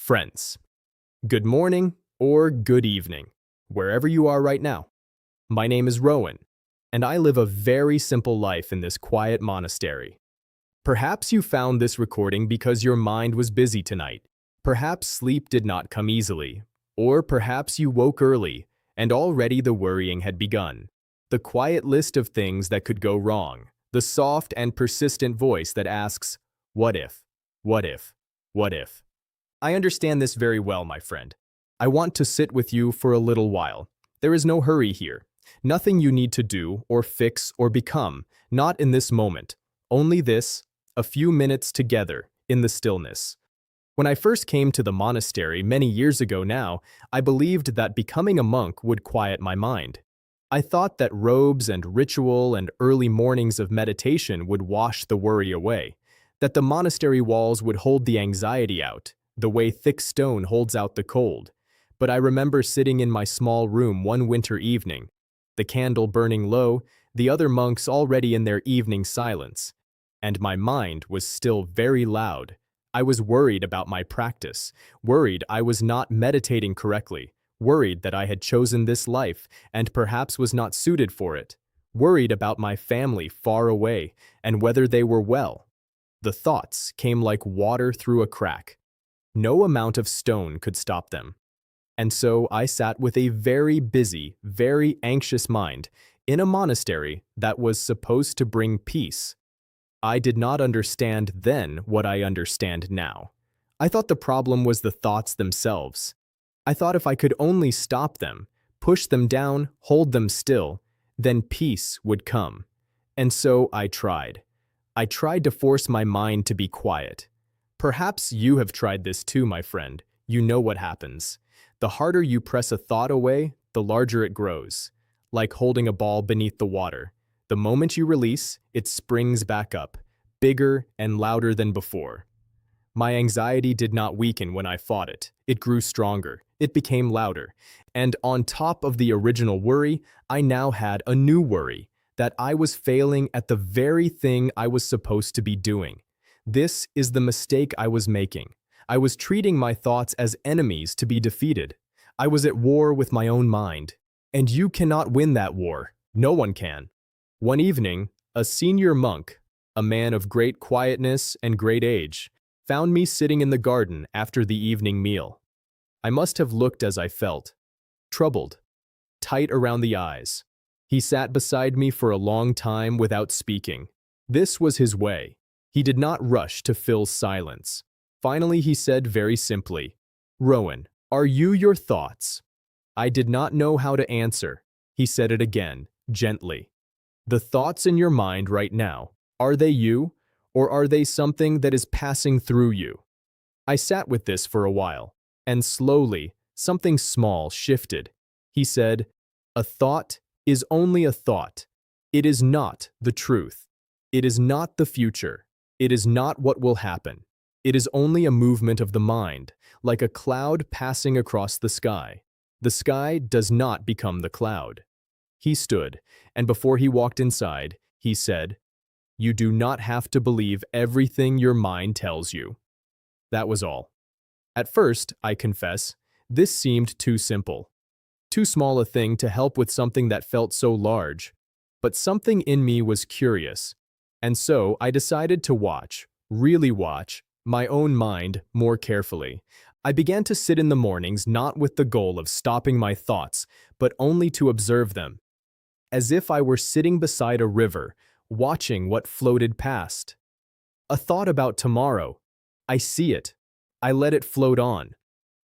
Friends, good morning or good evening, wherever you are right now. My name is Rowan, and I live a very simple life in this quiet monastery. Perhaps you found this recording because your mind was busy tonight. Perhaps sleep did not come easily. Or perhaps you woke early, and already the worrying had begun. The quiet list of things that could go wrong. The soft and persistent voice that asks, what if? What if? What if? I understand this very well, my friend. I want to sit with you for a little while. There is no hurry here. Nothing you need to do or fix or become, not in this moment. Only this, a few minutes together, in the stillness. When I first came to the monastery many years ago now, I believed that becoming a monk would quiet my mind. I thought that robes and ritual and early mornings of meditation would wash the worry away, that the monastery walls would hold the anxiety out, the way thick stone holds out the cold. But I remember sitting in my small room one winter evening, the candle burning low, the other monks already in their evening silence, and my mind was still very loud. I was worried about my practice, worried I was not meditating correctly, worried that I had chosen this life and perhaps was not suited for it, worried about my family far away and whether they were well. The thoughts came like water through a crack. No amount of stone could stop them. And so I sat with a very busy, very anxious mind in a monastery that was supposed to bring peace. I did not understand then what I understand now. I thought the problem was the thoughts themselves. I thought if I could only stop them, push them down, hold them still, then peace would come. And so I tried. I tried to force my mind to be quiet. Perhaps you have tried this too, my friend. You know what happens. The harder you press a thought away, the larger it grows. Like holding a ball beneath the water. The moment you release, it springs back up, bigger and louder than before. My anxiety did not weaken when I fought it. It grew stronger. It became louder. And on top of the original worry, I now had a new worry, that I was failing at the very thing I was supposed to be doing. This is the mistake I was making. I was treating my thoughts as enemies to be defeated. I was at war with my own mind. And you cannot win that war. No one can. One evening, a senior monk, a man of great quietness and great age, found me sitting in the garden after the evening meal. I must have looked as I felt, troubled, tight around the eyes. He sat beside me for a long time without speaking. This was his way. He did not rush to fill silence. Finally, he said very simply, "Rowan, are you your thoughts?" I did not know how to answer. He said it again, gently. The thoughts in your mind right now, are they you, or are they something that is passing through you? I sat with this for a while, and slowly, something small shifted. He said, "A thought is only a thought. It is not the truth. It is not the future. It is not what will happen. It is only a movement of the mind, like a cloud passing across the sky. The sky does not become the cloud." He stood, and before he walked inside, he said, "You do not have to believe everything your mind tells you." That was all. At first, I confess, this seemed too simple. Too small a thing to help with something that felt so large. But something in me was curious. And so I decided to watch, really watch, my own mind more carefully. I began to sit in the mornings not with the goal of stopping my thoughts, but only to observe them. As if I were sitting beside a river, watching what floated past. A thought about tomorrow. I see it. I let it float on.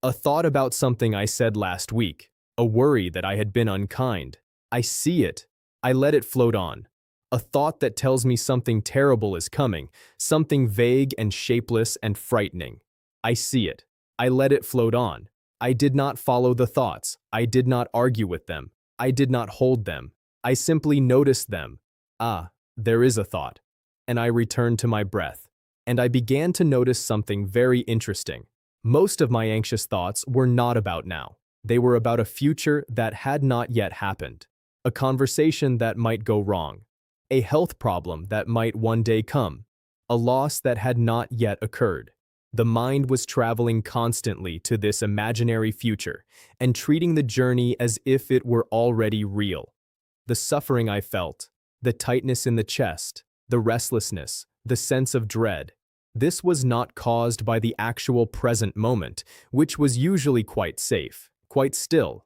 A thought about something I said last week. A worry that I had been unkind. I see it. I let it float on. A thought that tells me something terrible is coming, something vague and shapeless and frightening. I see it. I let it float on. I did not follow the thoughts. I did not argue with them. I did not hold them. I simply noticed them. Ah, there is a thought. And I returned to my breath. And I began to notice something very interesting. Most of my anxious thoughts were not about now. They were about a future that had not yet happened. A conversation that might go wrong. A health problem that might one day come, a loss that had not yet occurred. The mind was traveling constantly to this imaginary future and treating the journey as if it were already real. The suffering I felt, the tightness in the chest, the restlessness, the sense of dread. This was not caused by the actual present moment, which was usually quite safe, quite still.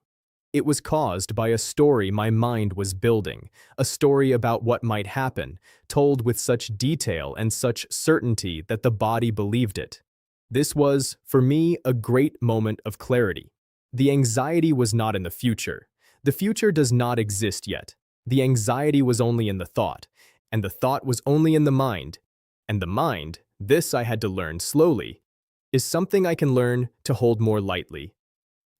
It was caused by a story my mind was building, a story about what might happen, told with such detail and such certainty that the body believed it. This was, for me, a great moment of clarity. The anxiety was not in the future. The future does not exist yet. The anxiety was only in the thought, and the thought was only in the mind. And the mind, this I had to learn slowly, is something I can learn to hold more lightly.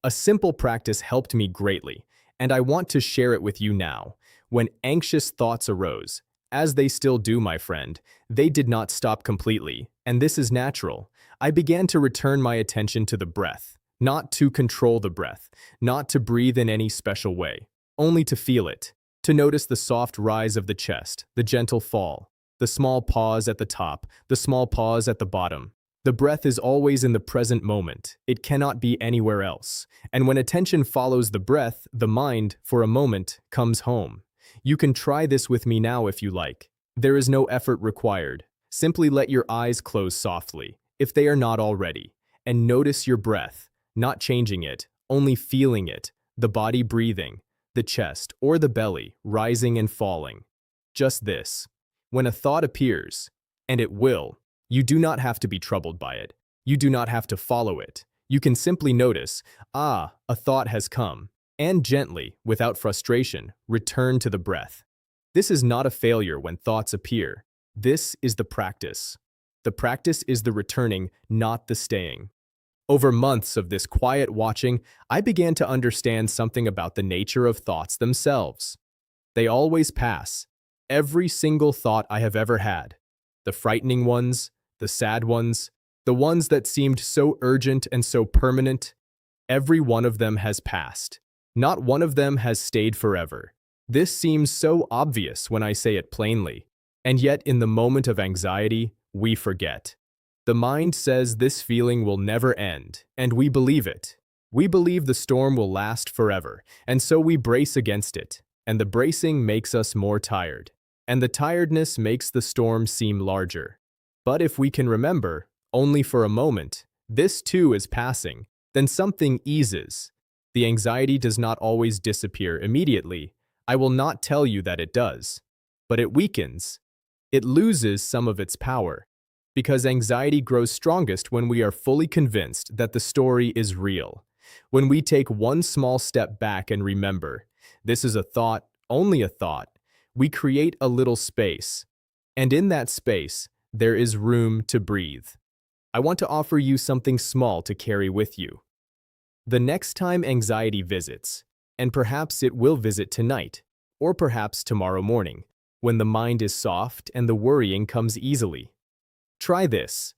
A simple practice helped me greatly, and I want to share it with you now. When anxious thoughts arose, as they still do, my friend, they did not stop completely, and this is natural. I began to return my attention to the breath, not to control the breath, not to breathe in any special way, only to feel it, to notice the soft rise of the chest, the gentle fall, the small pause at the top, the small pause at the bottom. The breath is always in the present moment. It cannot be anywhere else. And when attention follows the breath, the mind, for a moment, comes home. You can try this with me now if you like. There is no effort required. Simply let your eyes close softly, if they are not already, and notice your breath, not changing it, only feeling it, the body breathing, the chest or the belly rising and falling. Just this. When a thought appears, and it will, you do not have to be troubled by it. You do not have to follow it. You can simply notice, a thought has come, and gently, without frustration, return to the breath. This is not a failure when thoughts appear. This is the practice. The practice is the returning, not the staying. Over months of this quiet watching, I began to understand something about the nature of thoughts themselves. They always pass. Every single thought I have ever had. The frightening ones, the sad ones, the ones that seemed so urgent and so permanent, every one of them has passed. Not one of them has stayed forever. This seems so obvious when I say it plainly, and yet in the moment of anxiety, we forget. The mind says this feeling will never end, and we believe it. We believe the storm will last forever, and so we brace against it, and the bracing makes us more tired, and the tiredness makes the storm seem larger. But if we can remember, only for a moment, this too is passing, then something eases. The anxiety does not always disappear immediately. I will not tell you that it does. But it weakens. It loses some of its power. Because anxiety grows strongest when we are fully convinced that the story is real. When we take one small step back and remember, this is a thought, only a thought, we create a little space. And in that space, there is room to breathe. I want to offer you something small to carry with you. The next time anxiety visits, and perhaps it will visit tonight, or perhaps tomorrow morning, when the mind is soft and the worrying comes easily. Try this.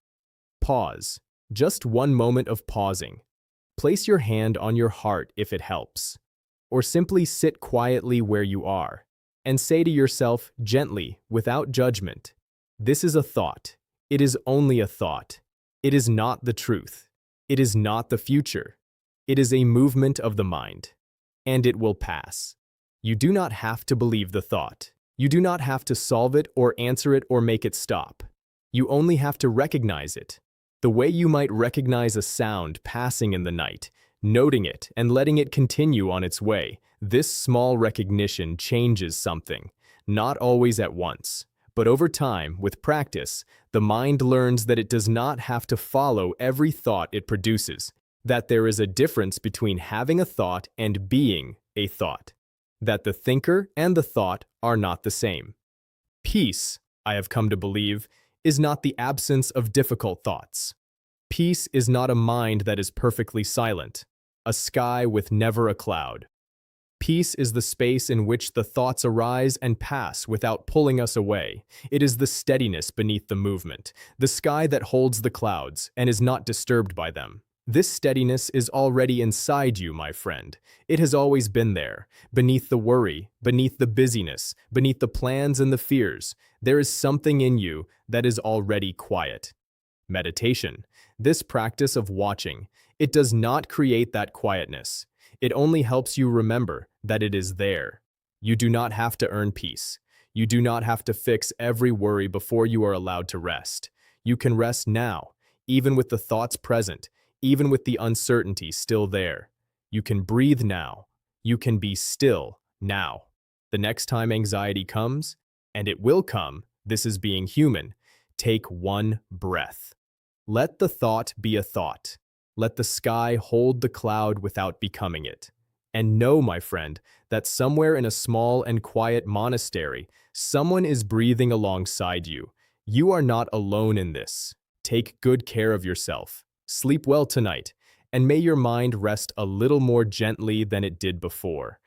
Pause. Just one moment of pausing. Place your hand on your heart if it helps. Or simply sit quietly where you are, and say to yourself gently, without judgment, this is a thought. It is only a thought. It is not the truth. It is not the future. It is a movement of the mind. And it will pass. You do not have to believe the thought. You do not have to solve it or answer it or make it stop. You only have to recognize it. The way you might recognize a sound passing in the night, noting it and letting it continue on its way. This small recognition changes something, not always at once. But over time, with practice, the mind learns that it does not have to follow every thought it produces, that there is a difference between having a thought and being a thought, that the thinker and the thought are not the same. Peace, I have come to believe, is not the absence of difficult thoughts. Peace is not a mind that is perfectly silent, a sky with never a cloud. Peace is the space in which the thoughts arise and pass without pulling us away. It is the steadiness beneath the movement, the sky that holds the clouds and is not disturbed by them. This steadiness is already inside you, my friend. It has always been there, beneath the worry, beneath the busyness, beneath the plans and the fears. There is something in you that is already quiet. Meditation. This practice of watching, it does not create that quietness. It only helps you remember that it is there. You do not have to earn peace. You do not have to fix every worry before you are allowed to rest. You can rest now, even with the thoughts present, even with the uncertainty still there. You can breathe now. You can be still now. The next time anxiety comes, and it will come, this is being human, take one breath. Let the thought be a thought. Let the sky hold the cloud without becoming it. And know, my friend, that somewhere in a small and quiet monastery, someone is breathing alongside you. You are not alone in this. Take good care of yourself. Sleep well tonight, and may your mind rest a little more gently than it did before.